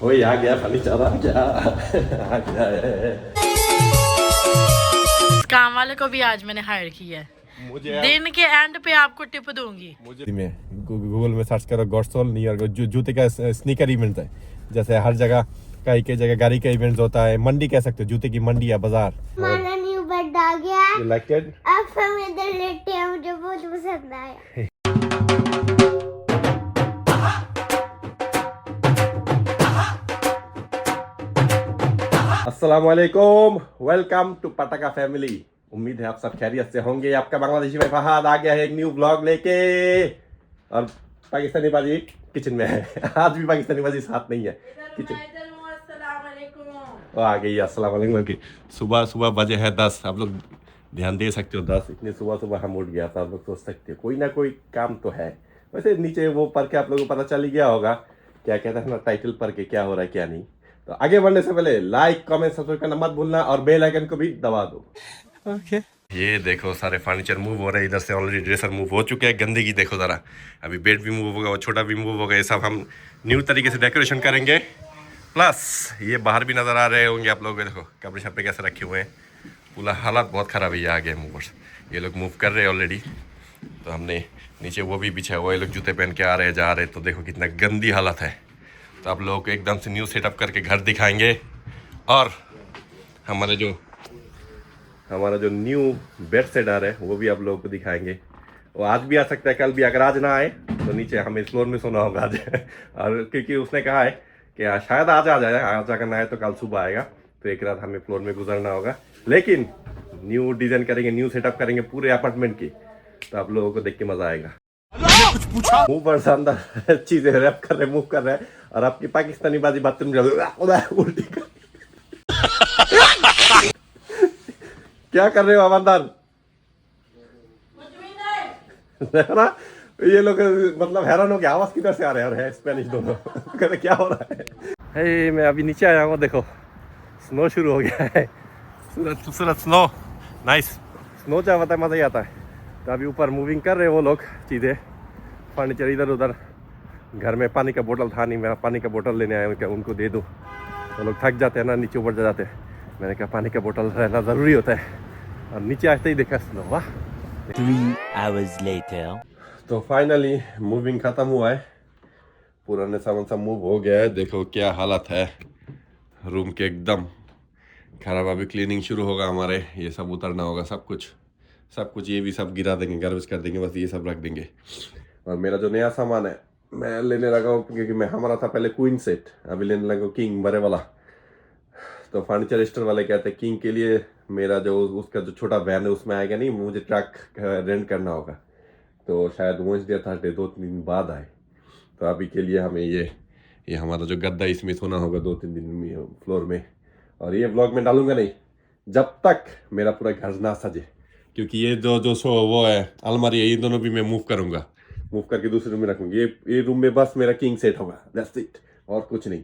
वही आ गया फर्नीचर आ गया है। काम वाले को भी आज मैंने हायर किया है। मुझे दिन के एंड पे आपको टिप दूंगी। मुझे में गूगल में सर्च करो गॉडसोल नियर जूते का स्नीकर इवेंट है। जैसे हर जगह कई कई जगह गाड़ी का इवेंट होता है, मंडी कह सकते हो, जूते की मंडी या बाजार। हमारा न्यू बेड आ गया है। You like it? अब हम इधर लेटे हैं, मुझे बहुत पसंद आया। अस्सलाम वालेकुम, वेलकम टू पटाखा फैमिली। उम्मीद है आप सब खैरियत से होंगे। आपका बांग्लादेशी भाई फहाद आ गया है एक न्यू ब्लॉग लेके, और पाकिस्तानी बाजी किचन में है। आज भी पाकिस्तानी बाजी साथ नहीं है किचन। वो आ गई। अस्सलाम वालेकुम की सुबह सुबह बजे है 10। आप लोग ध्यान दे सकते हो 10। इतने सुबह सुबह हम उठ गया था। आप लोग सोच सकते हो कोई ना कोई काम तो है। वैसे नीचे वो पढ़ के आप लोगों को पता चल ही गया होगा क्या कहता है ना, टाइटल पढ़ के क्या हो रहा है क्या नहीं। तो आगे बढ़ने से पहले लाइक कमेंट सब्सक्राइब करना मत भूलना और बेल आइकन को भी दबा दो। ओके ये देखो सारे फर्नीचर मूव हो रहे हैं। इधर से ऑलरेडी ड्रेसर मूव हो चुके हैं। गंदगी देखो ज़रा। अभी बेड भी मूव होगा, वो छोटा भी मूव होगा। ये सब हम न्यू तरीके से डेकोरेशन करेंगे। प्लस ये बाहर भी नज़र आ रहे होंगे आप लोग। देखो कपड़े शपड़े कैसे रखे हुए हैं। पूरा हालात बहुत ख़राब है। ये आ गए मूवर्स, ये लोग मूव कर रहे हैं ऑलरेडी। तो हमने नीचे वो भी बिछा हुआ, ये लोग जूते पहन के आ रहे हैं जा रहे हैं। तो देखो कितना गंदी हालत है। तो आप लोगों को एकदम से न्यू सेटअप करके घर दिखाएंगे, और हमारा जो न्यू बेड सेट आ रहा है वो भी आप लोगों को दिखाएंगे। वो आज भी आ सकता है, कल भी। अगर आज ना आए तो नीचे हमें फ्लोर में सोना होगा आज। और क्योंकि उसने कहा है कि शायद आज आ जाए, आज अगर ना आए तो कल सुबह आएगा। तो एक रात हमें फ्लोर में गुजरना होगा। लेकिन न्यू डिज़ाइन करेंगे, न्यू सेटअप करेंगे पूरे अपार्टमेंट की। तो आप लोगों को देख के मज़ा आएगा। मुंह पर शानदार चीजें रैप कर रहे, मूव कर रहे हैं। और आपकी पाकिस्तानी बाजी बाथरूम उल्टी कर। क्या कर रहे हो अमरदार? ना ये लोग मतलब हैरान हो गया, आवाज किधर से आ रहे हैं। और है स्पेनिश दोनों। कहते क्या हो रहा है। हे मैं अभी नीचे आया हूँ, देखो स्नो शुरू हो गया है। खूबसूरत स्नो, नाइस स्नो चाह होता है, मजा ही आता है। तो अभी ऊपर मूविंग कर रहे हैं वो लोग चीज़ें, फर्नीचर इधर उधर। घर में पानी का बोतल था नहीं, मेरा पानी का बोतल लेने आया हूँ, क्या उनको दे दूँ। वो लोग थक जाते हैं ना, नीचे ऊपर जाते हैं। मैंने कहा पानी का बोतल रहना ज़रूरी होता है। और नीचे आते ही देखा स्नो। वाह। 3 hours later. तो फाइनली मूविंग ख़त्म हुआ है, पुराने सामान सब मूव हो गया है। देखो क्या हालत है रूम के, एकदम खराब। अभी क्लीनिंग शुरू होगा हमारे, ये सब उतरना होगा सब कुछ। ये भी सब गिरा देंगे, गार्बेज कर देंगे, बस ये सब रख देंगे। और मेरा जो नया सामान है मैं लेने लगा हूँ, क्योंकि मैं हमारा था पहले क्वीन सेट, अभी लेने लगा किंग बड़े वाला। तो फर्नीचर स्टोर वाले कहते हैं किंग के लिए मेरा जो उसका जो छोटा वैन है उसमें आएगा नहीं, मुझे ट्रक रेंट करना होगा। तो शायद वेडनेसडे थर्सडे 2-3 दिन बाद आए। तो अभी के लिए हमें ये हमारा जो गद्दा इसमें सोना होगा 2-3 दिन में फ्लोर में। और ये ब्लॉग में डालूंगा नहीं जब तक मेरा पूरा घर ना सजे, क्योंकि ये जो वो है अलमारी है, ये दोनों भी मैं मूव करूंगा। मूव करके दूसरे रूम में रखूंगी। ये रूम में बस मेरा किंग सेट होगा, दैट्स इट, और कुछ नहीं।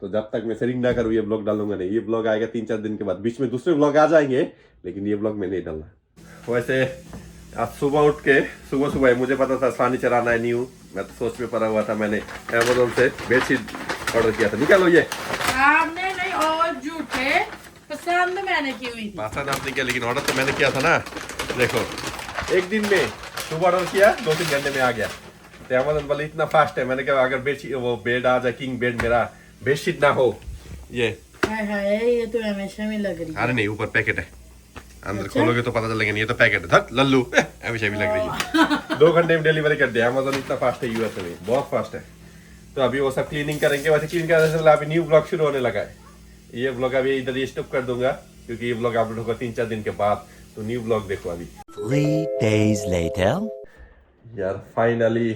तो जब तक मैं सेटिंग ना करूँ ये ब्लॉग डालूंगा नहीं। ये ब्लॉग आएगा 3-4 दिन के बाद, बीच में दूसरे ब्लॉग आ जाएंगे, लेकिन ये ब्लॉग में नहीं डालना। वैसे आज सुबह उठ के सुबह मुझे पता था फर्नीचर आना है न्यू। मैं तो सोच में पड़ा हुआ था, मैंने अमेजोन से बेडशीट ऑर्डर किया था। निकालो ये। आपने नहीं, और झूठे पसंद मैंने की हुई थी। पसंद आपने किया, लेकिन ऑर्डर तो मैंने किया था ना। देखो एक दिन में सुबह ऑर्डर किया, 2-3 घंटे में आ गया। तो अमेजोन वाले इतना फास्ट है। मैंने कहा अगर बेडशीट वो बेड आ जाए, किंग बेड, मेरा बेडशीट ना हो। ये ये तो हमेशा में लग रही है। अरे नहीं, ऊपर पैकेट है, अंदर खोलोगे तो पता चलेगा। नहीं ये तो पैकेट है। धत लल्लू हमेशा भी लग रही है। 2 घंटे में डिलीवरी कर दिया। अमेजोन इतना फास्ट है, यूएस में बहुत फास्ट है। तो अभी वो सब क्लीनिंग करेंगे। वैसे क्लीन करने से पहले अभी न्यू ब्लॉग शुरू होने लगा है। ये ब्लॉग अभी इधर ये स्टॉप कर दूंगा, क्योंकि ये ब्लॉग अपलोड होगा 3-4 दिन के बाद। तो न्यू ब्लॉग देखो अभी। 3 days later. यार फाइनली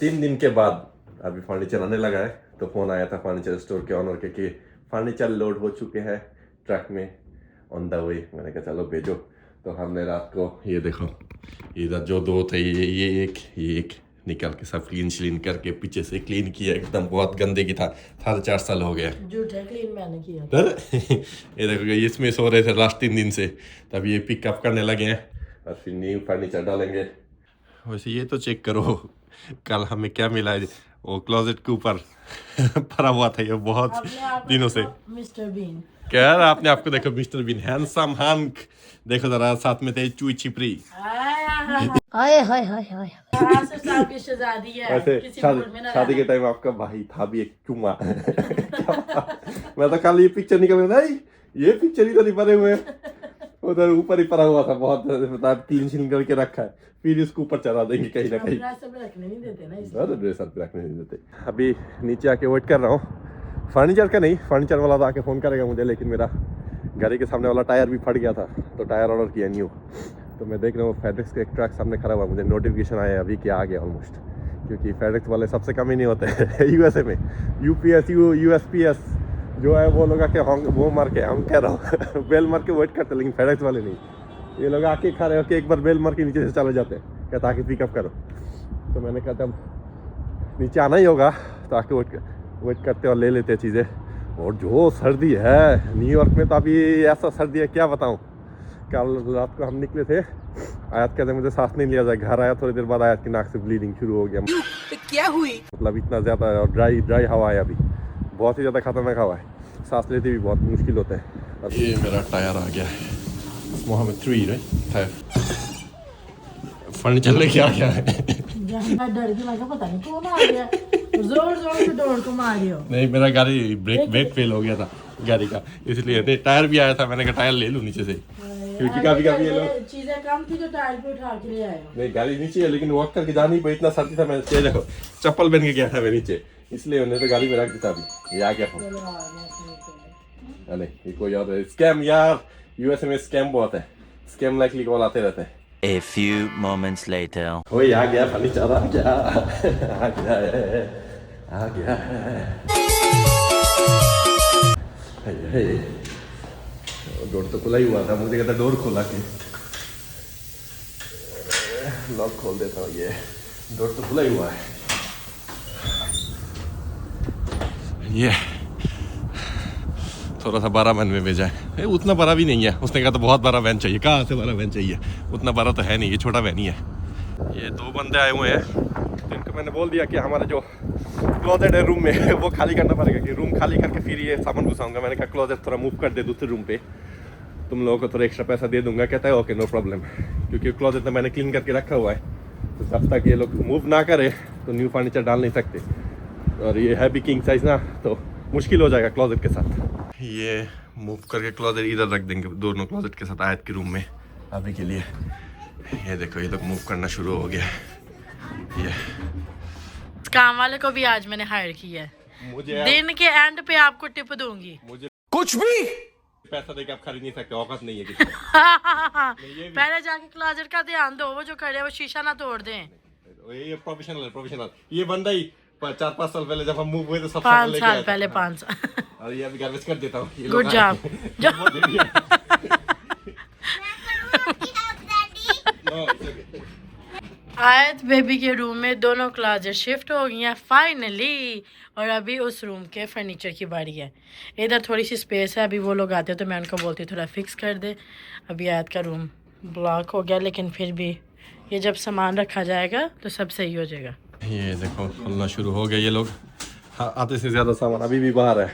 3 दिन के बाद अभी फर्नीचर आने लगा है। तो फोन आया था फर्नीचर स्टोर के ऑनर के कि फर्नीचर लोड हो चुके हैं ट्रक में, ऑन द वे। मैंने कहा चलो भेजो। तो हमने रात को ये देखो, इधर जो 2 थे ये एक निकाल के सब क्लीन करके पीछे से क्लीन किया। एकदम बहुत गंदगी था, 4.5 साल हो गया। झूठा क्लीन मैंने किया। ये देखो इसमें सो रहे थे लास्ट 3 दिन से। तब ये पिकअप करने लगे हैं और फिर न्यू फर्नीचर डालेंगे। वैसे ये तो चेक करो कल हमें क्या मिला है। वो क्लोजेट के ऊपर पड़ा हुआ था ये बहुत अपने आप को दिनों से। Mister Bean. कह रहा आपने आपको देखो मिस्टर बीन हैंडसम हंक देखो जरा साथ में थे चुई छिपरी। हाय हाय हाय हाय आसिफ साहब की शहजादी है, वैसे किसी मूड में ना शादी के टाइम आपका भाई था भी एक चुम्मा। मैं तो कल ये पिक्चर निकल नहीं ये पिक्चर ही तो नहीं बने हुए उधर ऊपर ही पड़ा हुआ था बहुत 3 सीन करके रखा है फिर इसको ऊपर चढ़ा देंगे कहीं ना कहीं। सब रखने नहीं देते ना इसलिए। ड्रेस पे रखने नहीं देते। अभी नीचे आके वेट कर रहा हूँ फर्नीचर का नहीं फर्नीचर वाला तो आके फ़ोन करेगा मुझे लेकिन मेरा गाड़ी के सामने वाला टायर भी फट गया था तो टायर ऑर्डर किया न्यू। तो मैं देख रहा हूँ फेडेक्स के एक ट्रक सामने खड़ा हुआ मुझे नोटिफिकेशन आया अभी कि आ गया ऑलमोस्ट क्योंकि फेडेक्स वाले सबसे कम ही नहीं होते यूएसए में यूपीएस यूएसपीएस जो है वो लोग आके वो मार के हम कह रहा हूँ बेल मार के वेट करते लेकिन फेडेक्स वाले नहीं ये लोग आके खड़े होकर एक बार बेल मार के नीचे से चले जाते हैं कहता आके पिकअप करो। तो मैंने कहा अब नीचे आना ही होगा तो आके वेट करते और ले लेते हैं चीज़ें। और जो सर्दी है न्यूयॉर्क में तो अभी ऐसा सर्दी है क्या बताऊँ। कल रात को हम निकले थे आयत कहते मुझे सांस नहीं लिया जाए घर आया थोड़ी देर बाद आयत की नाक से ब्लीडिंग शुरू हो गया। तो क्या हुई मतलब इतना ज़्यादा ड्राई हवा है अभी बहुत ही ज़्यादा खतरनाक हवा है सांस लेते भी बहुत मुश्किल होता है। अब ये मेरा टायर आ गया है मोहम्मद 3 राइट फर्नीचर लेके आ गया है। मैं डर गई मैं पता नहीं कौन आ गया जोर जोर से दौड़ को मारी हो। नहीं मेरा गाड़ी ब्रेक फेल हो गया था गाड़ी का इसलिए नहीं टायर भी आया था मैंने कहा टायर ले लूँ नीचे से क्योंकि कभी ये लोग चीजें कम थी जो टायर पे उठा के ले आए हो। नहीं गाड़ी नीचे है लेकिन वॉक करके जानी पर इतना सर्दी था मैं देखो चप्पल पहन के गया था मैं नीचे इसलिए उन्हें तो गाड़ी में रख देता अभी ये आ गया फोन। नहीं ये कोई और स्कैम यार यूएसए में स्कैम बहुत है स्कैम लाइकली कॉल आते रहते हैं। A few moments later. ओए आ गया फर्नीचर आ गया आ गया है डोर तो खुला ही हुआ था मुझे कहता डोर खोला के लॉक खोल देता हूँ ये डोर तो खुला ही हुआ है। ये थोड़ा सा बड़ा वैन में भेजा है उतना बड़ा भी नहीं है उसने कहा तो बहुत बड़ा वैन चाहिए कहाँ से बड़ा वैन चाहिए उतना बड़ा तो है नहीं ये छोटा वैन ही है। ये 2 बंदे आए हुए हैं तो इनको मैंने बोल दिया कि हमारा जो क्लोजेट है रूम में वो खाली करना पड़ेगा कि रूम खाली करके फिर ये सामान घुसाऊंगा। मैंने कहा क्लोजेट थोड़ा मूव कर दे दूसरे रूम पे तुम लोगों को थोड़ा एक्स्ट्रा पैसा दे दूंगा। कहता है ओके नो प्रॉब्लम क्योंकि क्लोजेट तो मैंने क्लीन करके रखा हुआ है तो जब तक ये लोग मूव ना करे तो न्यू फर्नीचर डाल नहीं सकते और ये है भी किंग साइज ना तो मुश्किल हो जाएगा क्लोजेट के साथ। ये मूव करके क्लोजेट इधर रख देंगे दोनों क्लोजेट के साथ आयत के रूम में अभी के लिए। ये देखो ये लोग मूव करना शुरू हो गया ये काम वाले को भी आज मैंने हायर किया है मुझे दिन के एंड पे आपको टिप दूंगी। मुझे कुछ भी पैसा देके आप खरीद नहीं सकते औकात नहीं है किसी को। पहले जाके क्लोजेट का ध्यान दो वो जो खड़े हैं वो शीशा ना तोड़ दें। ये प्रोफेशनल ये बंदा ही 4-5 साल पहले जब हम मूव हुए तो सब 5 साल पहले 5 साल और ये अभी गार्बेज कर देता हूँ। Good job. आयत बेबी के रूम में दोनों क्लोजेट शिफ्ट हो गई हैं फाइनली और अभी उस रूम के फर्नीचर की बारी है। इधर थोड़ी सी स्पेस है अभी वो लोग आते हैं तो मैं उनको बोलती हूँ थोड़ा फिक्स कर दे। अभी आयत का रूम ब्लॉक हो गया लेकिन फिर भी ये जब सामान रखा जाएगा तो सब सही हो जाएगा। ये देखो खुलना शुरू हो गया ये लोग आते से ज़्यादा सामान अभी भी बाहर है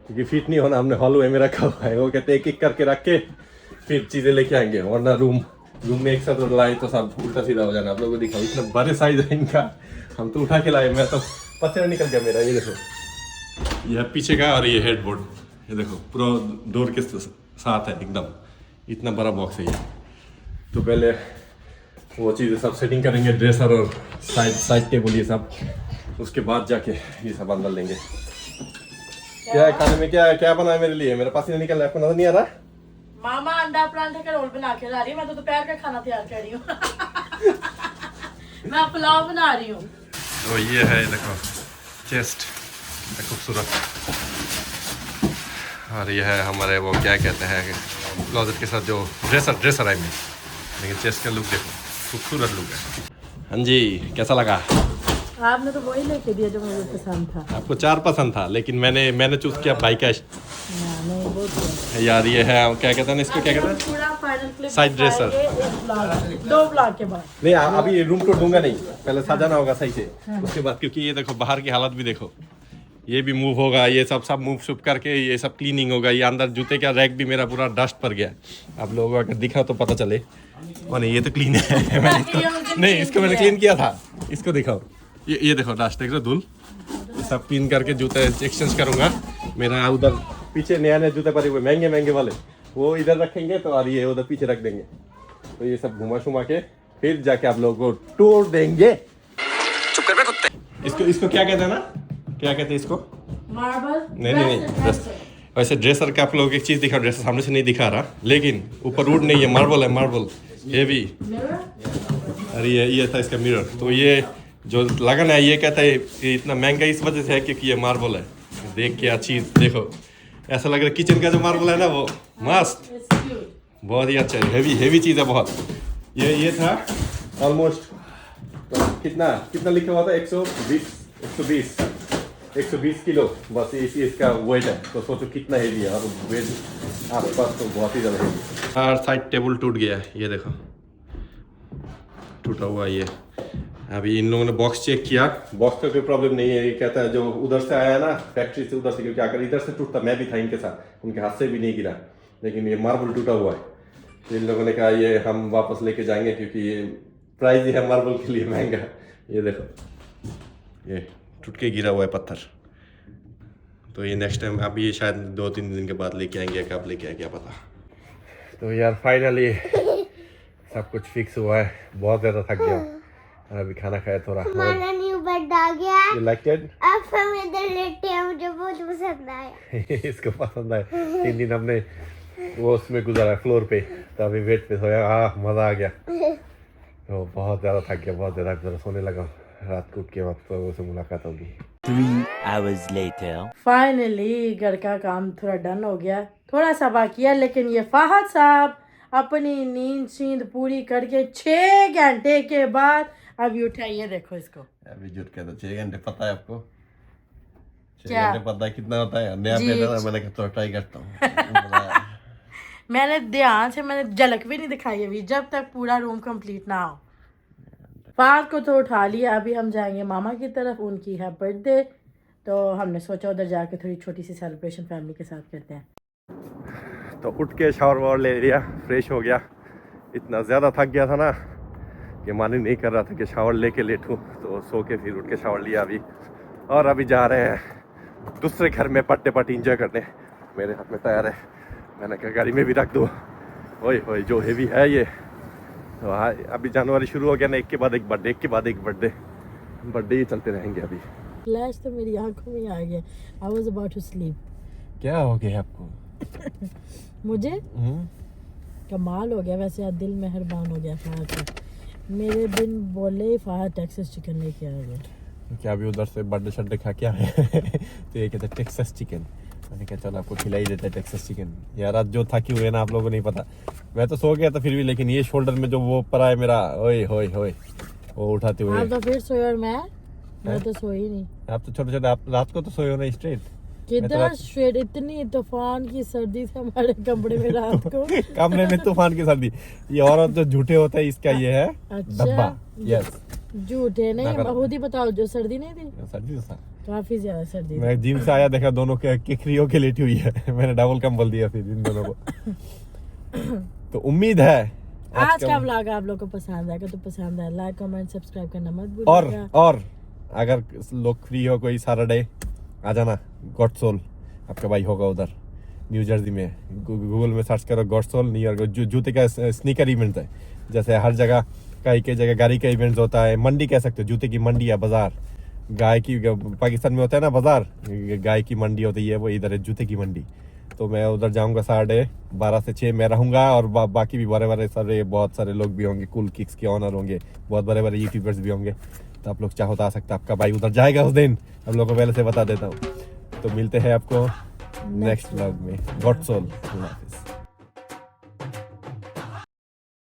क्योंकि फिट नहीं होना हमने हॉलवे में रखा हुआ है। वो कहते एक एक करके रख के फिर चीज़ें लेके आएंगे वरना रूम में एक साथ लाए तो सब उल्टा सीधा हो जाना। आप लोगों को दिखाओ इतना बड़े साइज है इनका हम तो उठा के लाए मैं तो पसीना निकल गया मेरा। ये देखो ये पीछे का और ये हेडबोर्ड ये देखो पूरा डोर के साथ है एकदम इतना बड़ा बॉक्स है ये। तो पहले वो चीज़ें सब सेटिंग करेंगे ड्रेसर और साइड टेबल ये सब उसके बाद जाके ये सब अंदर लेंगे। क्या है खाने में क्या बना है मेरे लिए मेरे पास ही निकल रहा है आपको नजर नहीं आ रहा। मामा अंडा परांठे का रोल बना के ला रही है मैं तो दोपहर का खाना तैयार कर रही हूँ। मैं पुलाव बना रही हूँ। तो ये है देखो चेस्ट खूबसूरत और ये है हमारे वो क्या कहते हैं क्लोजेट के साथ जो ड्रेसर है में लेकिन चेस्ट का लुक देखो खूबसूरत लुक है। हाँ जी कैसा लगा आपने तो वही लेके दिया जो मुझे पसंद था। आपको 4 पसंद था लेकिन मैंने चूज किया बाइक कैश। नहीं बहुत यार ये है क्या कहते हैं ना इसको, क्या कहते हैं, पूरा फाइनल क्लिप Side dresser. दो ब्लॉग के बाद। नहीं अभी रूम टूर दूंगा नहीं, पहले सजाना होगा सही से, उसके बाद, क्योंकि ये देखो बाहर की हालत भी देखो, ये भी मूव होगा, ये सब मूव शुभ करके ये सब क्लीनिंग होगा। ये अंदर जूते का रैक भी मेरा पूरा डस्ट पर गया, आप लोगों को अगर दिखा तो पता चले। और नहीं ये तो क्लीन है मैंने इसको, नहीं इसको मैंने क्लीन किया था, इसको दिखाओ, ये देखो डस्ट देख रहे हो, धूल, ये सब क्लीन करके जूते एक्सचेंज करूंगा। मेरा उधर पीछे नया नया जूते पड़े हुए महंगे महंगे वाले, वो इधर रखेंगे तो, और ये उधर पीछे रख देंगे, तो ये सब घुमा शुमा के फिर जाके आप लोगों को टूर देंगे। चुप कर बे कुत्ते। इसको क्या कहते हैं ना, क्या कहते हैं इसको, मार्बल नहीं ड्रेस, वैसे ड्रेसर का आप लोग एक चीज़ दिखा, ड्रेसर सामने से नहीं दिखा रहा, लेकिन ऊपर वुड नहीं है, मार्बल है, मार्बल हेवी। अरे ये था इसका मिरर, तो ये जो लगन है ये कहता है ये इतना महंगा इस वजह से है क्योंकि ये मार्बल है। देख क्या चीज़ देखो, ऐसा लग रहा है किचन का जो मार्बल है ना वो मस्त, बहुत ही अच्छा है, हेवी चीज़ है बहुत। ये था ऑलमोस्ट, तो कितना लिखा हुआ था, 120 किलो बस इसी इसका वेट है, तो सोचो कितना हेवी है, और वेट आसपास तो बहुत ही ज़्यादा हेवी। हर साइड टेबल टूट गया है, ये देखो टूटा हुआ। ये अभी इन लोगों ने बॉक्स चेक किया, बॉक्स का कोई प्रॉब्लम नहीं है, ये कहता है जो उधर से आया ना फैक्ट्री से, उधर से, क्योंकि अगर इधर से टूटता मैं भी था इनके साथ, उनके हाथ से भी नहीं गिरा, लेकिन ये मार्बल टूटा हुआ है, तो इन लोगों ने कहा ये हम वापस लेके जाएंगे क्योंकि ये प्राइस ही है मार्बल के लिए महंगा। ये देखो ये टूट के गिरा हुआ है पत्थर, तो ये नेक्स्ट टाइम अभी ये शायद 2-3 दिन के बाद लेके आएंगे, कब लेके आए क्या पता। तो यार फाइनली सब कुछ फिक्स हुआ है, बहुत ज़्यादा थक गया, अभी खाना खाया थोड़ा। हमारा न्यू बेड आ गया, You liked it? अब हम इधर लेटे हैं, मुझे बहुत पसंद आया। इसको पसंद आया। 3 दिन हमने वो उसमें गुजारा फ्लोर पे, तो अभी बेड पे सोया, मज़ा आ गया। तो बहुत ज़्यादा थक गया, बहुत ज़्यादा सोने लगा, रात को उठ के वक्त तो उससे मुलाकात होगी। 3 hours later. फाइनली घर का काम थोड़ा डन हो गया, थोड़ा सा बाकी है, लेकिन ये फाहद साहब अपनी नींद पूरी करके 6 घंटे के बाद अभी उठा। ये देखो इसको, अभी जुट के तो 6 घंटे पता है आपको, 6 क्या? घंटे पता है कितना होता है, नया जी। बेड है, मैंने कहा तो ट्राई करता हूँ। मैंने ध्यान से मैंने झलक भी नहीं दिखाई अभी, जब तक पूरा रूम कंप्लीट ना हो। फाद को तो उठा लिया, अभी हम जाएंगे मामा की तरफ, उनकी है बर्थडे, तो हमने सोचा उधर जाके थोड़ी छोटी सी सेलिब्रेशन फैमिली के साथ करते हैं। तो उठ के शावर वावर ले लिया, फ्रेश हो गया, इतना ज़्यादा थक गया था ना कि मन ही नहीं कर रहा था कि शावर लेके लेटूं, तो सो के फिर उठ के शावर लिया अभी, और अभी जा रहे हैं दूसरे घर में पार्टी इंजॉय करने। मेरे हाथ में टायर है, मैंने कहा गाड़ी में भी रख दो, ओए जो हेवी है ये। तो अभी जनवरी शुरू हो गया ना, एक के बाद एक बर्थडे ही चलते रहेंगे अभी। फ्लैश तो मेरी आंखों में आ गया, I was about to sleep. क्या हो गया आपको? मुझे कमाल हो गया, वैसे आज दिल मेहरबान हो गया फाहद का, मेरे बिन बोले फाहद टेक्सास चिकन लेके आ गया। क्या अभी उधर से बर्थडे शर्डे खा क्या है? तो ये कहते टेक्सास चिकन, मैंने कहा चलो आपको खिला ही देते हैं टेक्सास चिकन। यार आज जो थकी हुए ना आप लोगों को नहीं पता, मैं तो सो गया था फिर भी, लेकिन ये शोल्डर में जो वो पड़ा है मेरा, ओए वो उठाते हुए। आप तो फिर सोए और मैं तो सोई नहीं। आप तो छोटे आप रात को तो सोए हो ना स्ट्रेट। किधर स्ट्रेट, इतनी तूफान की सर्दी थी हमारे कमरे में रात को। कमरे में तूफान की सर्दी, ये औरत जो झूठे होते हैं इसका ये है अच्छा। डब्बा। यस झूठे नहीं, खुद ही बताओ, जो सर्दी नहीं थी, सर्दी तो था, काफी ज्यादा सर्दी थी। मैं जिम से आया देखा दोनों किखरी होके लेटी हुई है। मैंने डबल कंबल दिया फिर इन दोनों को। तो उम्मीद है आज का व्लॉग आप लोग को पसंद आएगा, तो पसंद आए लाइक कमेंट सब्सक्राइब करना मत भूलिएगा। और अगर लोग फ्री हो कोई सैटरडे आ जाना, गॉडसोल आपका भाई होगा उधर न्यू जर्सी में, गूगल में सर्च करो गॉडसोल न्यूयॉर्क। जूते का स्नीकर इवेंट है, जैसे हर जगह कई जगह गाड़ी का इवेंट होता है, मंडी कह सकते हो, जूते की मंडी या बाजार, गाय की पाकिस्तान में होता है ना बाजार, गाय की मंडी होती है, वो इधर है जूते की मंडी। तो मैं उधर जाऊंगा सैटरडे 12 से 6 मैं रहूंगा, और बाकी भी बड़े बहुत सारे लोग भी होंगे, कूल किक्स के ऑनर होंगे, बहुत बड़े यूट्यूबर्स भी होंगे, तो आप लोग चाहो तो आ सकते, आपका भाई उधर जाएगा उस दिन, आप लोगों को पहले से बता देता हूँ। तो मिलते हैं आपको नेक्स्ट व्लॉग में। गॉडसोल।